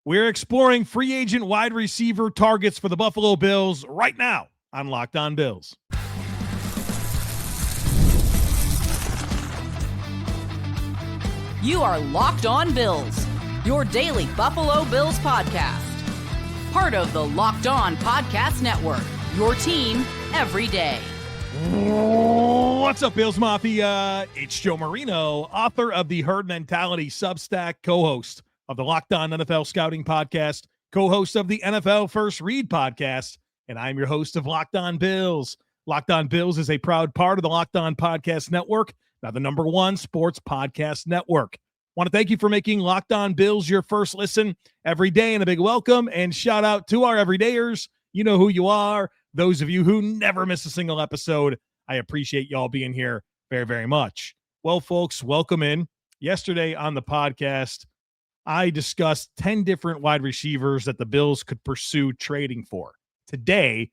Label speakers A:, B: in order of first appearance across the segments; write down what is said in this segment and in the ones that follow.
A: We're exploring free agent wide receiver targets for the Buffalo Bills right now on Locked On Bills.
B: You are Locked On Bills, your daily Buffalo Bills podcast. Part of the Locked On Podcast Network, your team every day.
A: What's up, Bills Mafia? It's Joe Marino, author of the Herd Mentality Substack, co-host of the Locked On NFL Scouting Podcast, co-host of the NFL First Read Podcast, and I'm your host of Locked On Bills. Locked On Bills is a proud part of the Locked On Podcast Network, now the #1 sports podcast network. Want to thank you for making Locked On Bills your first listen every day, and a big welcome and shout out to our everydayers. You know who you are. Those of you who never miss a single episode, I appreciate y'all being here very, very much. Well, folks, welcome in. Yesterday on the podcast, I discussed 10 different wide receivers that the Bills could pursue trading for. Today,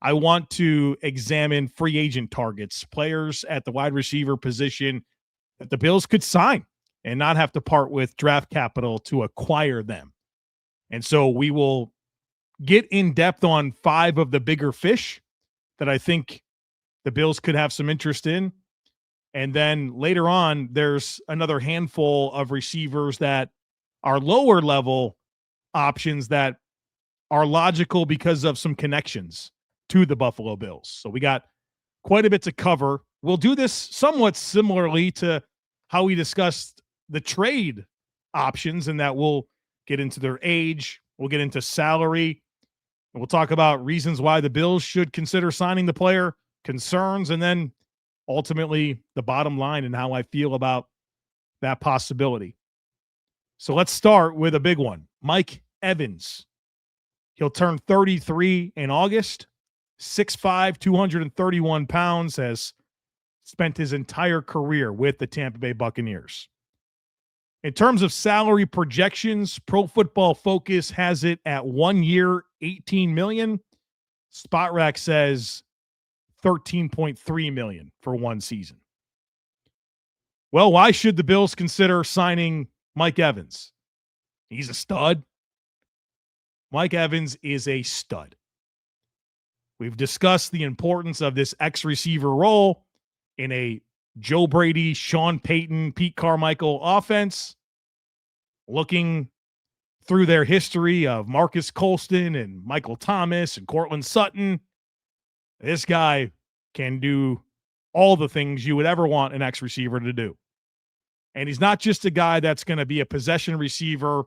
A: I want to examine free agent targets, players at the wide receiver position that the Bills could sign and not have to part with draft capital to acquire them. And so we will get in depth on 5 of the bigger fish that I think the Bills could have some interest in. And then later on, there's another handful of receivers that are lower level options that are logical because of some connections to the Buffalo Bills. So we got quite a bit to cover. We'll do this somewhat similarly to how we discussed the trade options, and that we'll get into their age, we'll get into salary, and we'll talk about reasons why the Bills should consider signing the player, concerns, and then ultimately the bottom line and how I feel about that possibility. So let's start with a big one. Mike Evans. He'll turn 33 in August. 6'5", 231 pounds, has spent his entire career with the Tampa Bay Buccaneers. In terms of salary projections, Pro Football Focus has it at 1 year, $18 million. SpotRack says $13.3 million for one season. Well, why should the Bills consider signing Mike Evans? He's a stud. Mike Evans is a stud. We've discussed the importance of this X-receiver role in a Joe Brady, Sean Payton, Pete Carmichael offense. Looking through their history of Marcus Colston and Michael Thomas and Cortland Sutton, this guy can do all the things you would ever want an X-receiver to do. And he's not just a guy that's going to be a possession receiver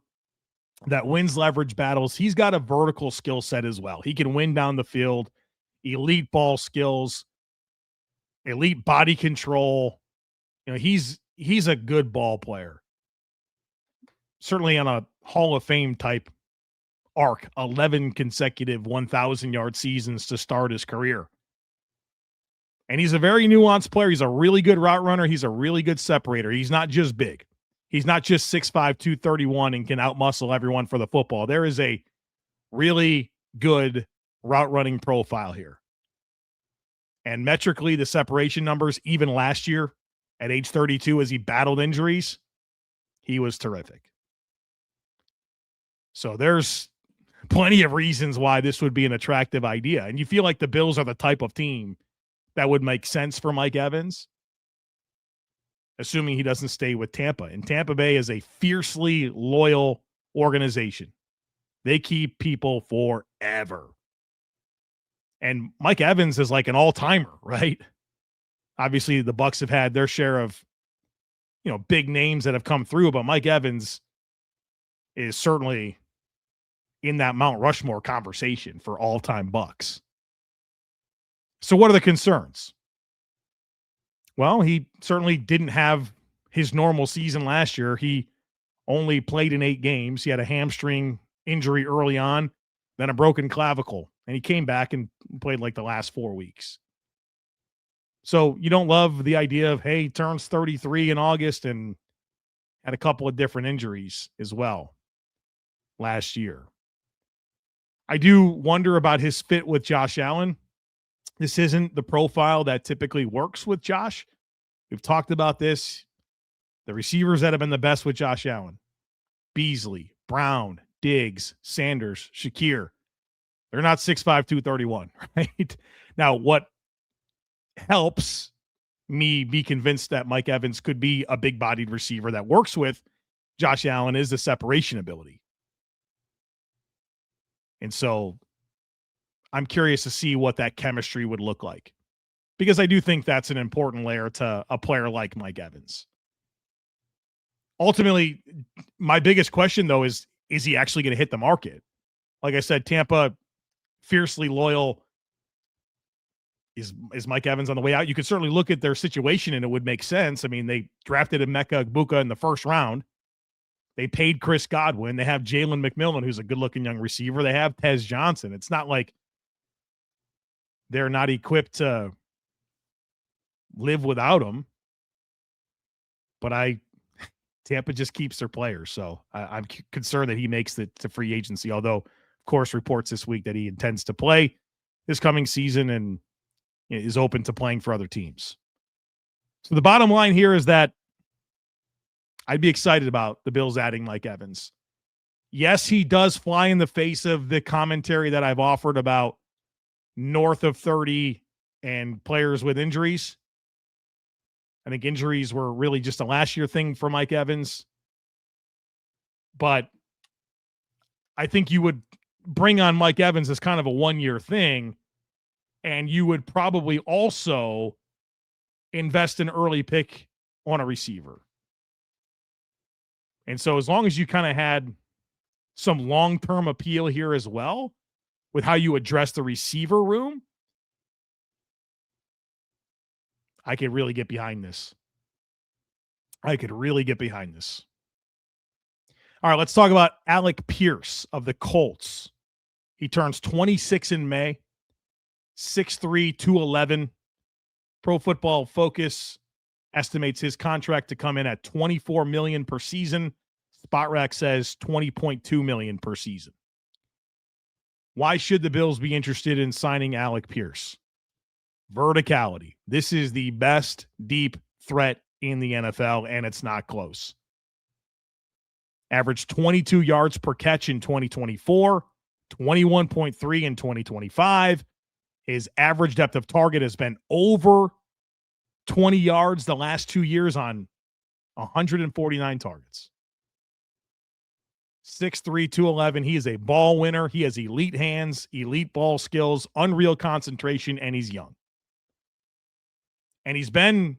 A: that wins leverage battles. He's got a vertical skill set as well. He can win down the field, elite ball skills, elite body control. You know, he's a good ball player. Certainly on a Hall of Fame type arc, 11 consecutive 1,000-yard seasons to start his career. And he's a very nuanced player. He's a really good route runner. He's a really good separator. He's not just big. He's not just 6'5", 231 and can outmuscle everyone for the football. There is a really good route running profile here. And metrically, the separation numbers, even last year at age 32 as he battled injuries, he was terrific. So there's plenty of reasons why this would be an attractive idea. And you feel like the Bills are the type of team that would make sense for Mike Evans, assuming he doesn't stay with Tampa. And Tampa Bay is a fiercely loyal organization. They keep people forever. And Mike Evans is like an all-timer, right? Obviously, the Bucs have had their share of, big names that have come through, but Mike Evans is certainly in that Mount Rushmore conversation for all-time Bucs. So what are the concerns? Well, he certainly didn't have his normal season last year. He only played in 8 games. He had a hamstring injury early on, then a broken clavicle, and he came back and played like the last 4 weeks. So you don't love the idea of, hey, he turns 33 in August and had a couple of different injuries as well last year. I do wonder about his fit with Josh Allen. This isn't the profile that typically works with Josh. We've talked about this. The receivers that have been the best with Josh Allen: Beasley, Brown, Diggs, Sanders, Shakir. They're not 6'5", 231, right? Now, what helps me be convinced that Mike Evans could be a big-bodied receiver that works with Josh Allen is the separation ability. And so I'm curious to see what that chemistry would look like, because I do think that's an important layer to a player like Mike Evans. Ultimately, my biggest question, though, is he actually going to hit the market? Like I said, Tampa, fiercely loyal. Is Mike Evans on the way out? You could certainly look at their situation, and it would make sense. I mean, they drafted Emeka Egbuka in the first round. They paid Chris Godwin. They have Jalen McMillan, who's a good-looking young receiver. They have Tez Johnson. It's not like they're not equipped to live without him. But Tampa just keeps their players, so I'm concerned that he makes it to free agency, although, of course, reports this week that he intends to play this coming season and is open to playing for other teams. So the bottom line here is that I'd be excited about the Bills adding Mike Evans. Yes, he does fly in the face of the commentary that I've offered about north of 30 and players with injuries. I think injuries were really just a last year thing for Mike Evans. But I think you would bring on Mike Evans as kind of a one-year thing, and you would probably also invest an early pick on a receiver. And so as long as you kind of had some long-term appeal here as well with how you address the receiver room, I could really get behind this. All right, let's talk about Alec Pierce of the Colts. He turns 26 in May, 6'3", 211. Pro Football Focus estimates his contract to come in at $24 million per season. SpotRack says $20.2 million per season. Why should the Bills be interested in signing Alec Pierce? Verticality. This is the best deep threat in the NFL, and it's not close. Averaged 22 yards per catch in 2024, 21.3 in 2025. His average depth of target has been over 20 yards the last 2 years on 149 targets. 6'3", 211. He is a ball winner. He has elite hands, elite ball skills, unreal concentration, and he's young. And he's been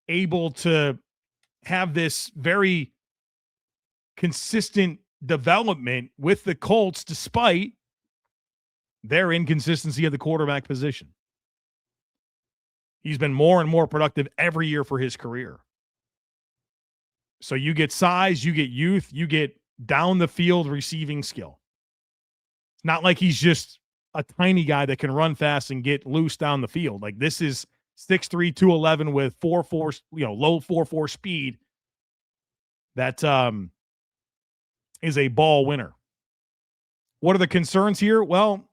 A: able to have this very consistent development with the Colts despite their inconsistency at the quarterback position. He's been more and more productive every year for his career. So you get size, you get youth, you get down the field receiving skill. It's not like he's just a tiny guy that can run fast and get loose down the field. Like, this is 6'3", 211 with 4.4, low 4.4 speed. That is a ball winner. What are the concerns here? Well,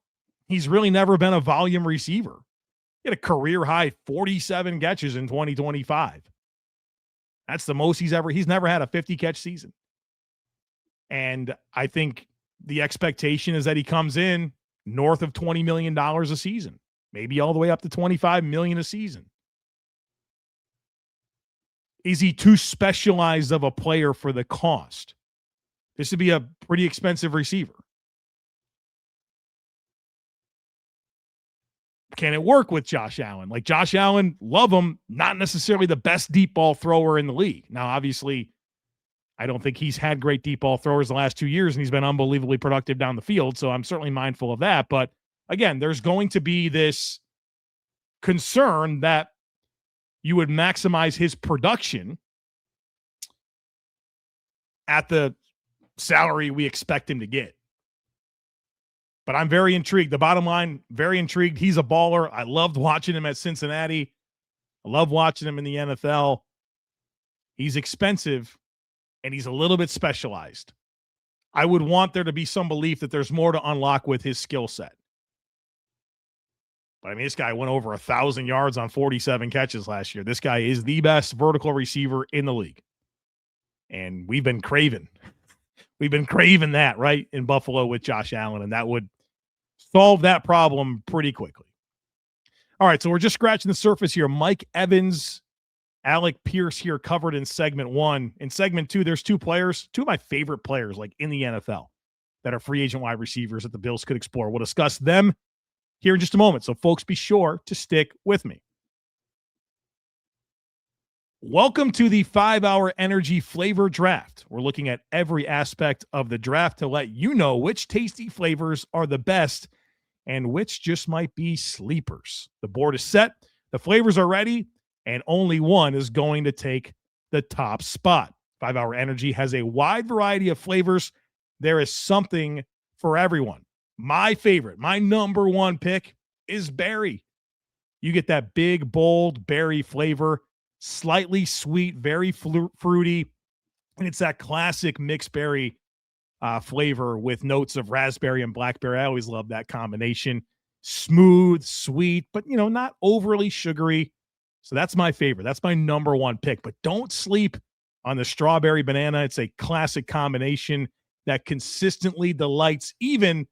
A: he's really never been a volume receiver. He had a career high 47 catches in 2025. That's the most he's never had a 50 catch season. And I think the expectation is that he comes in north of $20 million a season, maybe all the way up to $25 million a season. Is he too specialized of a player for the cost? This would be a pretty expensive receiver. Can it work with Josh Allen? Like, Josh Allen, love him, not necessarily the best deep ball thrower in the league. Now, obviously, I don't think he's had great deep ball throwers the last 2 years, and he's been unbelievably productive down the field, so I'm certainly mindful of that. But, again, there's going to be this concern that you would maximize his production at the salary we expect him to get. But I'm very intrigued. The bottom line, very intrigued. He's a baller. I loved watching him at Cincinnati. I love watching him in the NFL. He's expensive, and he's a little bit specialized. I would want there to be some belief that there's more to unlock with his skill set. But, I mean, this guy went over 1,000 yards on 47 catches last year. This guy is the best vertical receiver in the league. And we've been craving We've been craving that, right, in Buffalo with Josh Allen, and that would solve that problem pretty quickly. All right, so we're just scratching the surface here. Mike Evans, Alec Pierce here covered in segment 1. In segment 2, there's two of my favorite players like in the NFL that are free agent wide receivers that the Bills could explore. We'll discuss them here in just a moment, so folks, be sure to stick with me. Welcome to the 5-Hour Energy Flavor Draft. We're looking at every aspect of the draft to let you know which tasty flavors are the best and which just might be sleepers. The board is set, the flavors are ready, and only one is going to take the top spot. 5-Hour Energy has a wide variety of flavors. There is something for everyone. My favorite, my number one pick is berry. You get that big, bold berry flavor, slightly sweet, very fruity, and it's that classic mixed berry flavor with notes of raspberry and blackberry. I always love that combination. Smooth, sweet, but not overly sugary. So that's my favorite. That's my number one pick. But don't sleep on the strawberry banana. It's a classic combination that consistently delights, even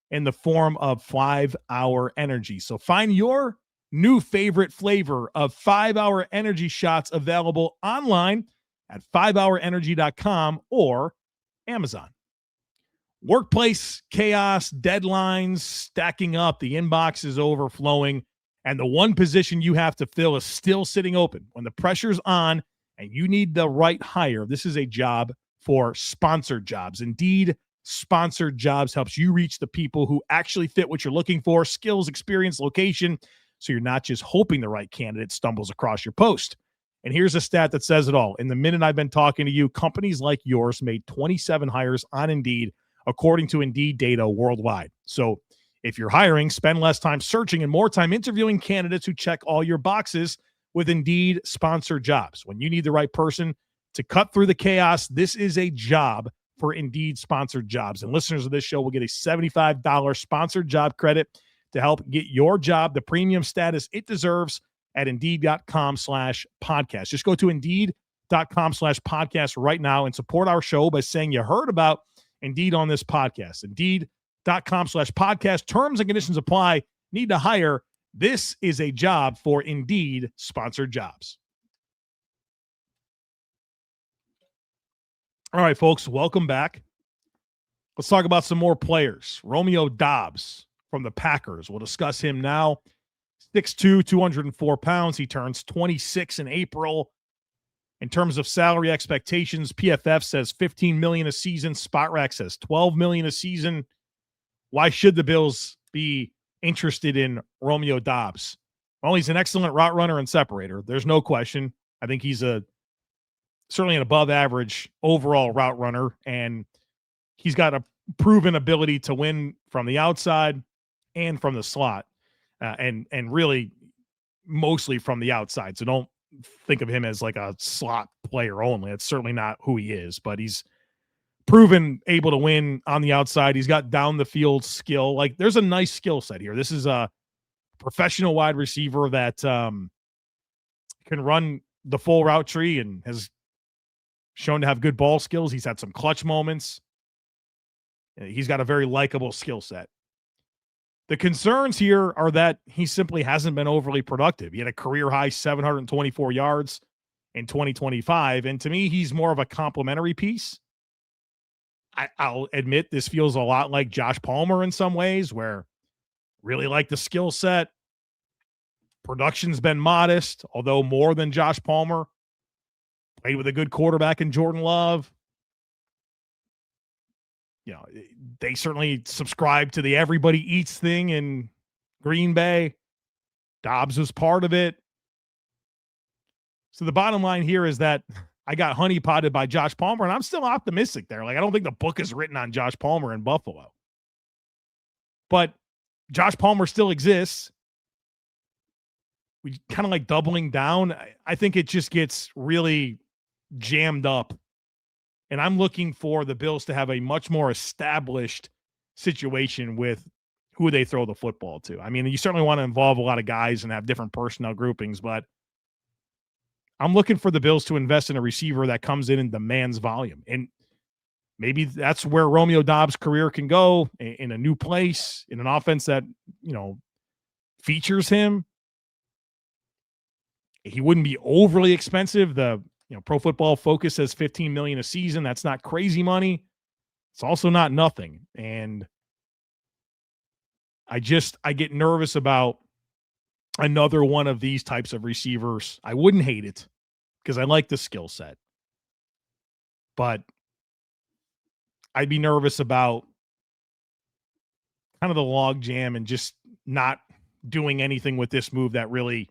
A: in the form of 5-Hour Energy. So find your new favorite flavor of 5-Hour Energy shots available online at 5hourenergy.com or Amazon. Workplace chaos, deadlines stacking up, the inbox is overflowing, and the one position you have to fill is still sitting open. When the pressure's on and you need the right hire, this is a job for sponsored jobs. Indeed, sponsored jobs helps you reach the people who actually fit what you're looking for, skills, experience, location, so you're not just hoping the right candidate stumbles across your post. And here's a stat that says it all. In the minute I've been talking to you, companies like yours made 27 hires on Indeed, according to Indeed data worldwide. So if you're hiring, spend less time searching and more time interviewing candidates who check all your boxes with Indeed sponsored jobs. When you need the right person to cut through the chaos, this is a job for Indeed sponsored jobs. And listeners of this show will get a $75 sponsored job credit to help get your job the premium status it deserves at Indeed.com/podcast. Just go to Indeed.com/podcast right now and support our show by saying you heard about Indeed on this podcast. Indeed.com/podcast. Terms and conditions apply. Need to hire. This is a job for Indeed sponsored jobs. All right, folks, welcome back. Let's talk about some more players. Rome Doubs from the Packers. We'll discuss him now. 6'2", 204 pounds. He turns 26 in April. In terms of salary expectations, PFF says $15 million a season. SpotRack says $12 million a season. Why should the Bills be interested in Rome Doubs? Well, he's an excellent route runner and separator. There's no question. I think he's certainly an above average overall route runner, and he's got a proven ability to win from the outside and from the slot, and really mostly from the outside. So don't think of him as like a slot player only. It's certainly not who he is, but he's proven able to win on the outside. He's got down the field skill. Like, there's a nice skill set here. This is a professional wide receiver that can run the full route tree and has shown to have good ball skills. He's had some clutch moments. He's got a very likable skill set. The concerns here are that he simply hasn't been overly productive. He had a career-high 724 yards in 2025, and to me, he's more of a complementary piece. I'll admit this feels a lot like Josh Palmer in some ways, where really like the skill set. Production's been modest, although more than Josh Palmer. Played with a good quarterback in Jordan Love. They certainly subscribe to the everybody eats thing in Green Bay. Doubs was part of it. So the bottom line here is that I got honeypotted by Josh Palmer, and I'm still optimistic there. Like, I don't think the book is written on Josh Palmer in Buffalo. But Josh Palmer still exists. We kind of like doubling down. I think it just gets really jammed up. And I'm looking for the Bills to have a much more established situation with who they throw the football to. I mean, you certainly want to involve a lot of guys and have different personnel groupings, but I'm looking for the Bills to invest in a receiver that comes in and demands volume. And maybe that's where Rome Doubs' career can go, in a new place, in an offense that, features him. He wouldn't be overly expensive. The Pro Football Focus says $15 million a season. That's not crazy money. It's also not nothing. And I get nervous about another one of these types of receivers. I wouldn't hate it because I like the skill set, but I'd be nervous about kind of the log jam and just not doing anything with this move that really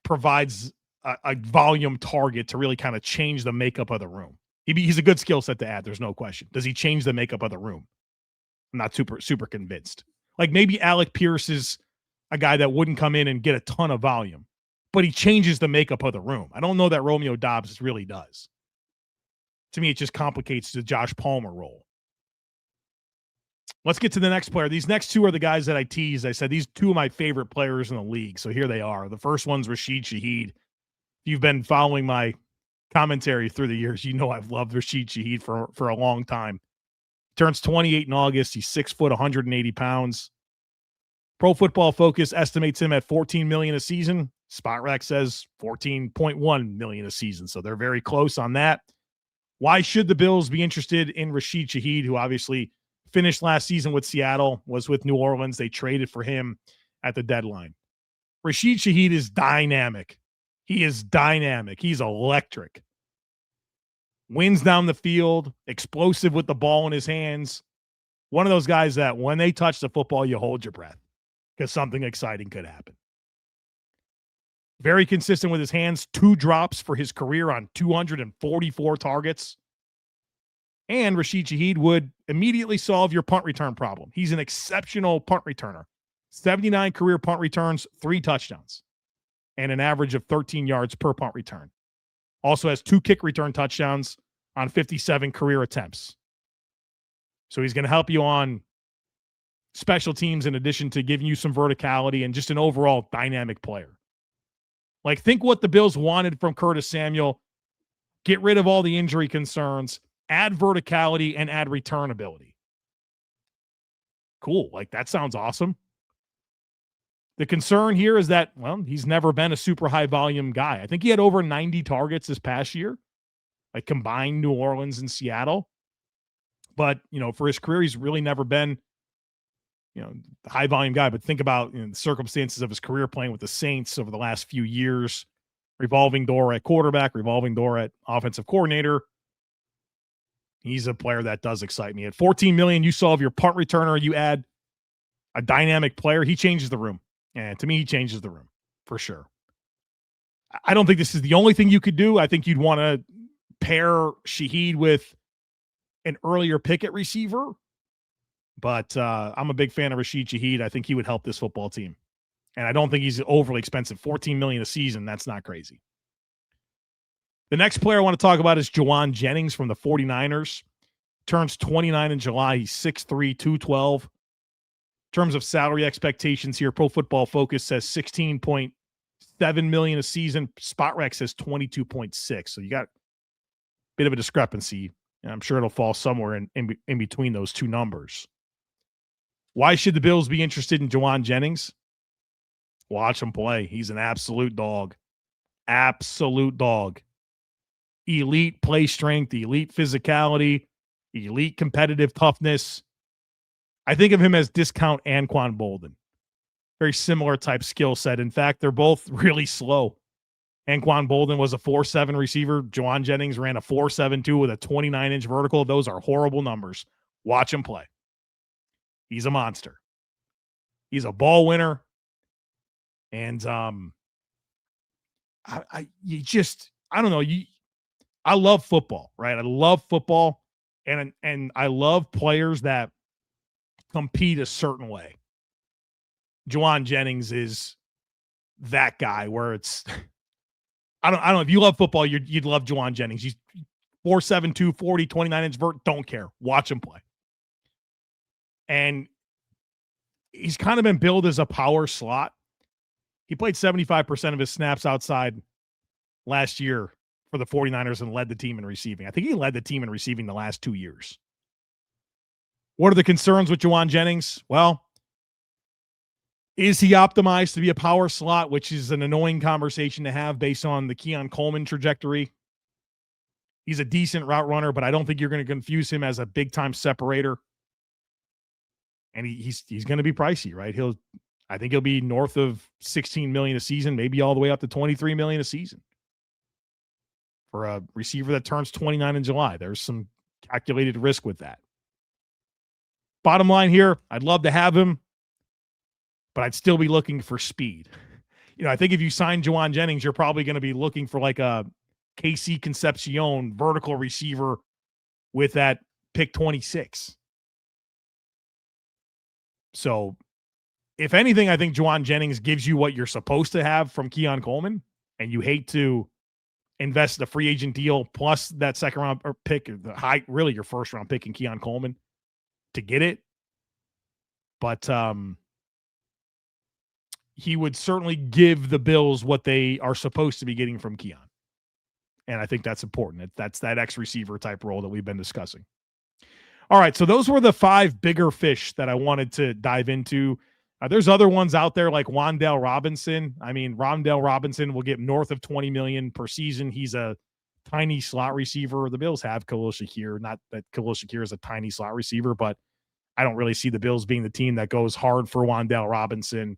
A: provides a volume target to really kind of change the makeup of the room. He's a good skill set to add. There's no question. Does he change the makeup of the room? I'm not super convinced. Like maybe Alec Pierce is a guy that wouldn't come in and get a ton of volume, but he changes the makeup of the room. I don't know that Rome Doubs really does. To me, it just complicates the Josh Palmer role. Let's get to the next player. These next two are the guys that I teased. I said these two of my favorite players in the league. So here they are. The first one's Rasheed Shaheed. If you've been following my commentary through the years, you know I've loved Rasheed Shaheed for a long time. Turns 28 in August. He's 6 foot, 180 pounds. Pro Football Focus estimates him at $14 million a season. SpotRack says $14.1 million a season. So they're very close on that. Why should the Bills be interested in Rasheed Shaheed, who obviously finished last season with Seattle, was with New Orleans? They traded for him at the deadline. Rasheed Shaheed is dynamic. He is dynamic. He's electric. Wins down the field, explosive with the ball in his hands. One of those guys that when they touch the football, you hold your breath because something exciting could happen. Very consistent with his hands, 2 drops for his career on 244 targets. And Rasheed Shaheed would immediately solve your punt return problem. He's an exceptional punt returner. 79 career punt returns, 3 touchdowns, and an average of 13 yards per punt return. Also has 2 kick return touchdowns on 57 career attempts. So he's going to help you on special teams in addition to giving you some verticality and just an overall dynamic player. Like, think what the Bills wanted from Curtis Samuel. Get rid of all the injury concerns, add verticality, and add return ability. Cool. Like, that sounds awesome. The concern here is that, well, he's never been a super high volume guy. I think he had over 90 targets this past year, like combined New Orleans and Seattle. But, for his career, he's really never been, the high volume guy. But think about the circumstances of his career playing with the Saints over the last few years. Revolving door at quarterback, revolving door at offensive coordinator. He's a player that does excite me. At $14 million, you solve your punt returner, you add a dynamic player, he changes the room. And to me, he changes the room for sure. I don't think this is the only thing you could do. I think you'd want to pair Shaheed with an earlier pick at receiver. But I'm a big fan of Rasheed Shaheed. I think he would help this football team. And I don't think he's overly expensive. $14 million a season, that's not crazy. The next player I want to talk about is Jauan Jennings from the 49ers. Turns 29 in July. He's 6'3", 212. In terms of salary expectations here, Pro Football Focus says $16.7 million a season. SpotRack says $22.6. So you got a bit of a discrepancy. And I'm sure it'll fall somewhere in between those two numbers. Why should the Bills be interested in Jauan Jennings? Watch him play. He's an absolute dog. Absolute dog. Elite play strength, elite physicality, elite competitive toughness. I think of him as discount Anquan Boldin. Very similar type skill set. In fact, they're both really slow. Anquan Boldin was a 4.7 receiver. Jauan Jennings ran a 4.72 with a 29-inch vertical. Those are horrible numbers. Watch him play. He's a monster. He's a ball winner. And I don't know. I love football, right? I love football, and I love players that compete a certain way. Jauan Jennings is that guy where it's I don't know if you love football, you'd love Jauan Jennings. He's 4'7", 240, 29-inch vert. Don't care. Watch him play. And he's kind of been billed as a power slot. He played 75% of his snaps outside last year for the 49ers and led the team in receiving. I think he led the team in receiving the last 2 years. What are the concerns with Jauan Jennings? Well, is he optimized to be a power slot, which is an annoying conversation to have based on the Keon Coleman trajectory? He's a decent route runner, but I don't think you're going to confuse him as a big-time separator. And he's going to be pricey, right? I think he'll be north of $16 million a season, maybe all the way up to $23 million a season. For a receiver that turns 29 in July, there's some calculated risk with that. Bottom line here, I'd love to have him, but I'd still be looking for speed. I think if you sign Jauan Jennings, you're probably going to be looking for like a KC Concepcion vertical receiver with that pick 26. So, if anything, I think Jauan Jennings gives you what you're supposed to have from Keon Coleman, and you hate to invest the free agent deal plus that second round pick, really your first round pick in Keon Coleman to get it. But he would certainly give the Bills what they are supposed to be getting from Keon. And I think that's important. That's that X receiver type role that we've been discussing. All right, so those were the 5 bigger fish that I wanted to dive into. There's other ones out there like Wan'Dale Robinson. I mean, Wan'Dale Robinson will get north of $20 million per season. He's a tiny slot receiver. The Bills have Khalil Shakir. Not that Khalil Shakir is a tiny slot receiver, but I don't really see the Bills being the team that goes hard for Wan'Dale Robinson.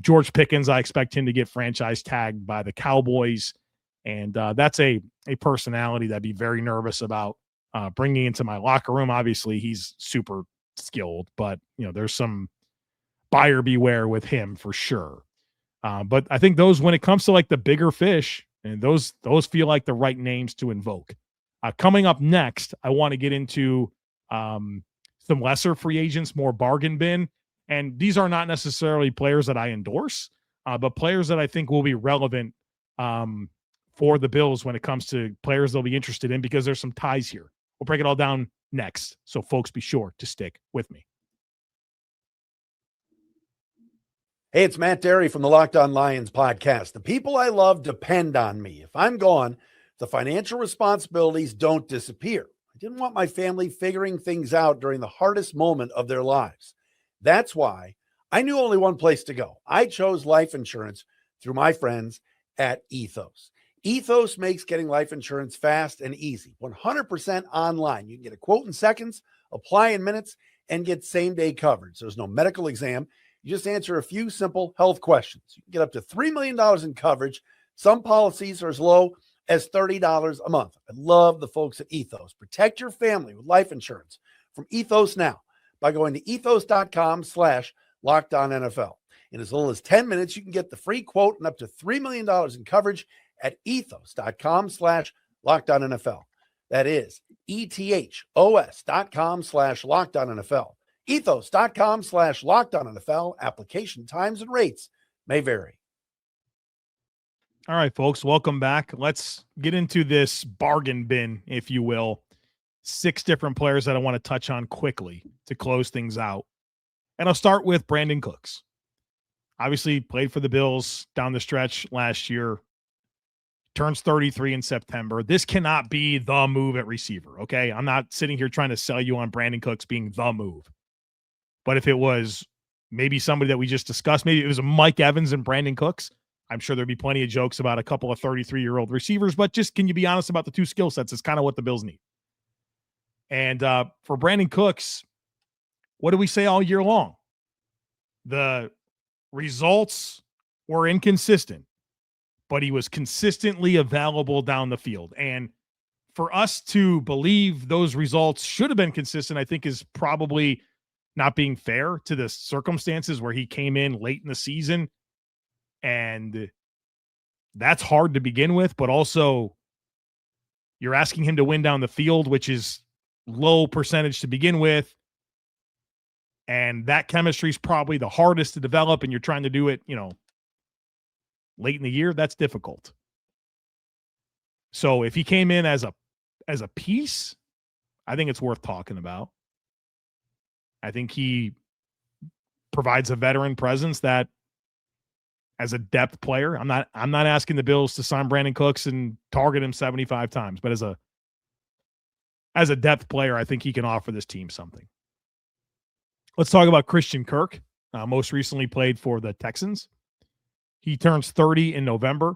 A: George Pickens, I expect him to get franchise tagged by the Cowboys. And that's a personality that I'd be very nervous about bringing into my locker room. Obviously, he's super skilled, but there's some buyer beware with him for sure. But I think those, when it comes to like the bigger fish, and those feel like the right names to invoke. Coming up next, I want to get into some lesser free agents, more bargain bin. And these are not necessarily players that I endorse, but players that I think will be relevant for the Bills when it comes to players they'll be interested in, because there's some ties here. We'll break it all down next. So folks, be sure to stick with me.
C: Hey, it's Matt Derry from the Locked On Lions podcast. The people I love depend on me. If I'm gone, the financial responsibilities don't disappear. I didn't want my family figuring things out during the hardest moment of their lives. That's why I knew only one place to go. I chose life insurance through my friends at Ethos. Ethos makes getting life insurance fast and easy, 100% online. You can get a quote in seconds, apply in minutes, and get same-day coverage. There's no medical exam. You just answer a few simple health questions. You can get up to $3 million in coverage. Some policies are as low as $30 a month. I love the folks at Ethos. Protect your family with life insurance from Ethos now by going to ethos.com/LockedOnNFL. In as little as 10 minutes, you can get the free quote and up to $3 million in coverage at ethos.com/LockedOnNFL. That is ethos.com/LockedOnNFL. Ethos.com/LockedOnNFL. Application times and rates may vary.
A: All right, folks, welcome back. Let's get into this bargain bin, if you will. 6 different players that I want to touch on quickly to close things out. And I'll start with Brandin Cooks. Obviously played for the Bills down the stretch last year. Turns 33 in September. This cannot be the move at receiver, okay? I'm not sitting here trying to sell you on Brandin Cooks being the move. But if it was maybe somebody that we just discussed, maybe it was a Mike Evans and Brandin Cooks, I'm sure there'd be plenty of jokes about a couple of 33-year-old receivers, but just can you be honest about the 2 skill sets? It's kind of what the Bills need. And for Brandin Cooks, what do we say all year long? The results were inconsistent, but he was consistently available down the field. And for us to believe those results should have been consistent, I think is probably not being fair to the circumstances where he came in late in the season. And that's hard to begin with, but also you're asking him to win down the field, which is low percentage to begin with. And that chemistry is probably the hardest to develop, and you're trying to do it, late in the year. That's difficult. So if he came in as a piece, I think it's worth talking about. I think he provides a veteran presence that as a depth player. I'm not asking the Bills to sign Brandin Cooks and target him 75 times, but as a depth player, I think he can offer this team something. Let's talk about Christian Kirk. Most recently played for the Texans. He turns 30 in November.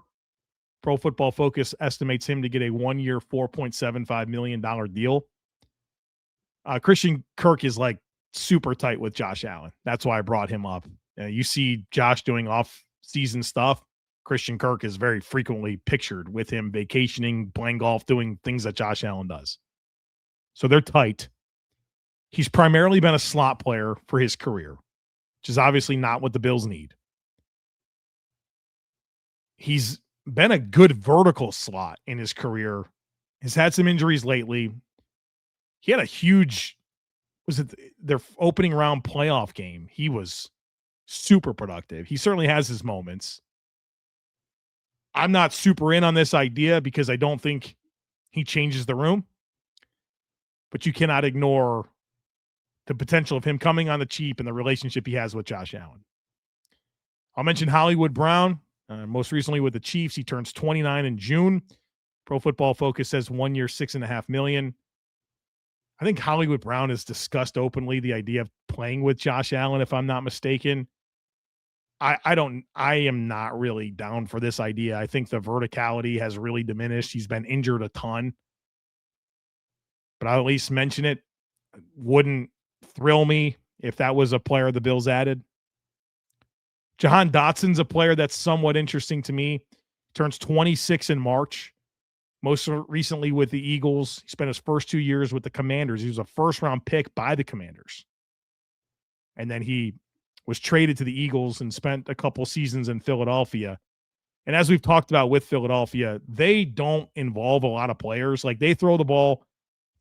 A: Pro Football Focus estimates him to get a 1-year, $4.75 million deal. Christian Kirk is like super tight with Josh Allen. That's why I brought him up. You see Josh doing off-season stuff. Christian Kirk is very frequently pictured with him vacationing, playing golf, doing things that Josh Allen does. So they're tight. He's primarily been a slot player for his career, which is obviously not what the Bills need. He's been a good vertical slot in his career. He's had some injuries lately. He had a huge, was it their opening round playoff game? He was super productive. He certainly has his moments. I'm not super in on this idea because I don't think he changes the room. But you cannot ignore the potential of him coming on the cheap and the relationship he has with Josh Allen. I'll mention Hollywood Brown. Most recently with the Chiefs, he turns 29 in June. Pro Football Focus says 1 year, $6.5 million. I think Hollywood Brown has discussed openly the idea of playing with Josh Allen, if I'm not mistaken. I am not really down for this idea. I think the verticality has really diminished. He's been injured a ton. But I'll at least mention it. Wouldn't thrill me if that was a player the Bills added. Jahan Dotson's a player that's somewhat interesting to me. Turns 26 in March. Most recently with the Eagles. He spent his first 2 years with the Commanders. He was a first-round pick by the Commanders. And then he was traded to the Eagles and spent a couple seasons in Philadelphia. And as we've talked about with Philadelphia, they don't involve a lot of players. Like, they throw the ball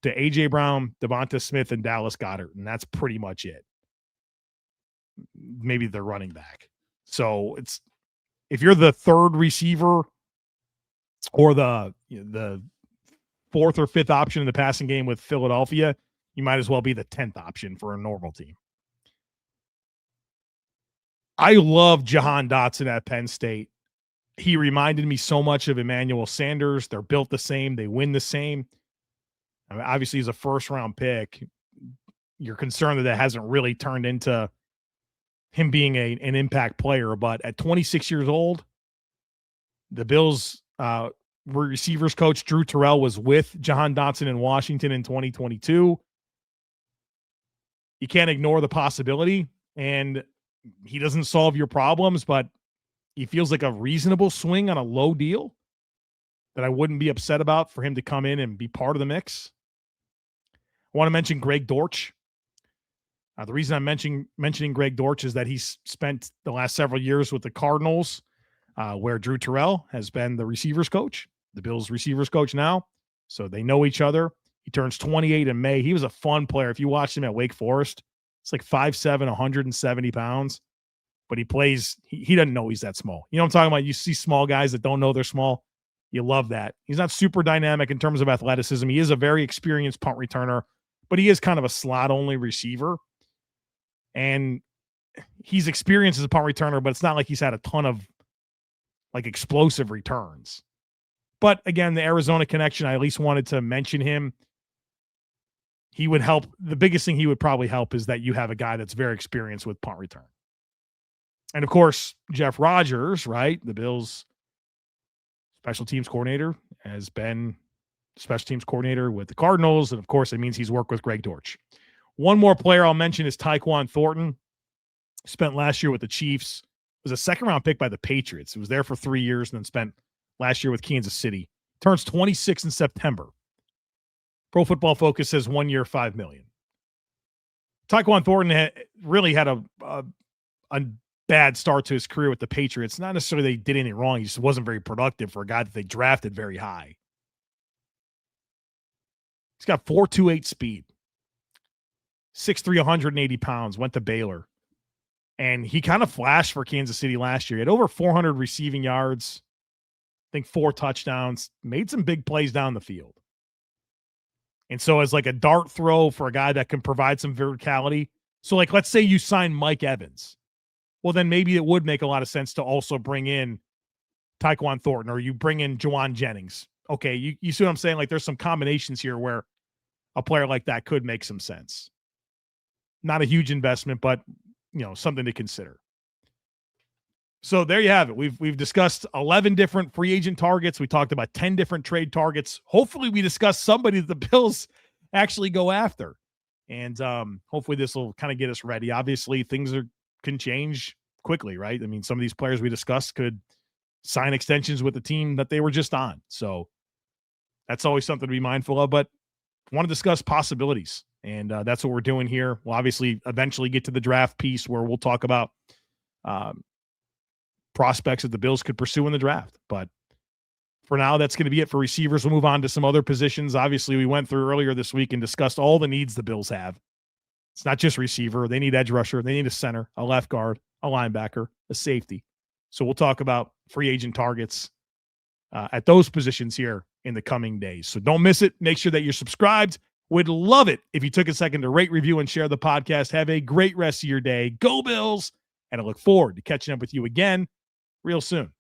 A: to A.J. Brown, Devonta Smith, and Dallas Goedert, and that's pretty much it. Maybe they're running back. So it's, if you're the third receiver or the fourth or fifth option in the passing game with Philadelphia, you might as well be the 10th option for a normal team. I love Jahan Dotson at Penn State. He reminded me so much of Emmanuel Sanders. They're built the same. They win the same. I mean, obviously, he's a first-round pick. You're concerned that hasn't really turned into him being an impact player. But at 26 years old, the Bills receivers coach Drew Terrell was with Jahan Dotson in Washington in 2022. You can't ignore the possibility, and he doesn't solve your problems, but he feels like a reasonable swing on a low deal that I wouldn't be upset about for him to come in and be part of the mix. I want to mention Greg Dortch. The reason I'm mentioning Greg Dortch is that he's spent the last several years with the Cardinals, where Drew Terrell has been the receivers coach, the Bills receivers coach now. So they know each other. He turns 28 in May. He was a fun player. If you watched him at Wake Forest, it's like 5'7", 170 pounds. But he plays, he doesn't know he's that small. You know what I'm talking about? You see small guys that don't know they're small. You love that. He's not super dynamic in terms of athleticism. He is a very experienced punt returner, but he is kind of a slot-only receiver. And he's experienced as a punt returner, but it's not like he's had a ton of like explosive returns. But again, the Arizona connection, I at least wanted to mention him. He would help. The biggest thing he would probably help is that you have a guy that's very experienced with punt return. And of course, Jeff Rodgers, right? The Bills special teams coordinator, has been special teams coordinator with the Cardinals. And of course, it means he's worked with Greg Dortch. One more player I'll mention is Tyquan Thornton. Spent last year with the Chiefs. Was a second-round pick by the Patriots. He was there for 3 years and then spent last year with Kansas City. Turns 26 in September. Pro Football Focus says 1 year, $5 million. Tyquan Thornton really had a bad start to his career with the Patriots. Not necessarily they did anything wrong. He just wasn't very productive for a guy that they drafted very high. He's got 4.28 speed. 6'3", 180 pounds, went to Baylor. And he kind of flashed for Kansas City last year. He had over 400 receiving yards, I think 4 touchdowns, made some big plays down the field. And so as like a dart throw for a guy that can provide some verticality. So like, let's say you sign Mike Evans. well, then maybe it would make a lot of sense to also bring in Tyquan Thornton, or you bring in Jauan Jennings. Okay, you see what I'm saying? Like, there's some combinations here where a player like that could make some sense. Not a huge investment, but something to consider. So there you have it. We've discussed 11 different free agent targets. We talked about 10 different trade targets. Hopefully we discussed somebody that the Bills actually go after. And hopefully this will kind of get us ready. Obviously things can change quickly, right? I mean, some of these players we discussed could sign extensions with the team that they were just on. So that's always something to be mindful of, but I want to discuss possibilities. And that's what we're doing here. We'll obviously eventually get to the draft piece where we'll talk about prospects that the Bills could pursue in the draft. But for now, that's going to be it for receivers. We'll move on to some other positions. Obviously, we went through earlier this week and discussed all the needs the Bills have. It's not just receiver. They need edge rusher. They need a center, a left guard, a linebacker, a safety. So we'll talk about free agent targets at those positions here in the coming days. So don't miss it. Make sure that you're subscribed. Would love it if you took a second to rate, review, and share the podcast. Have a great rest of your day. Go Bills. And I look forward to catching up with you again real soon.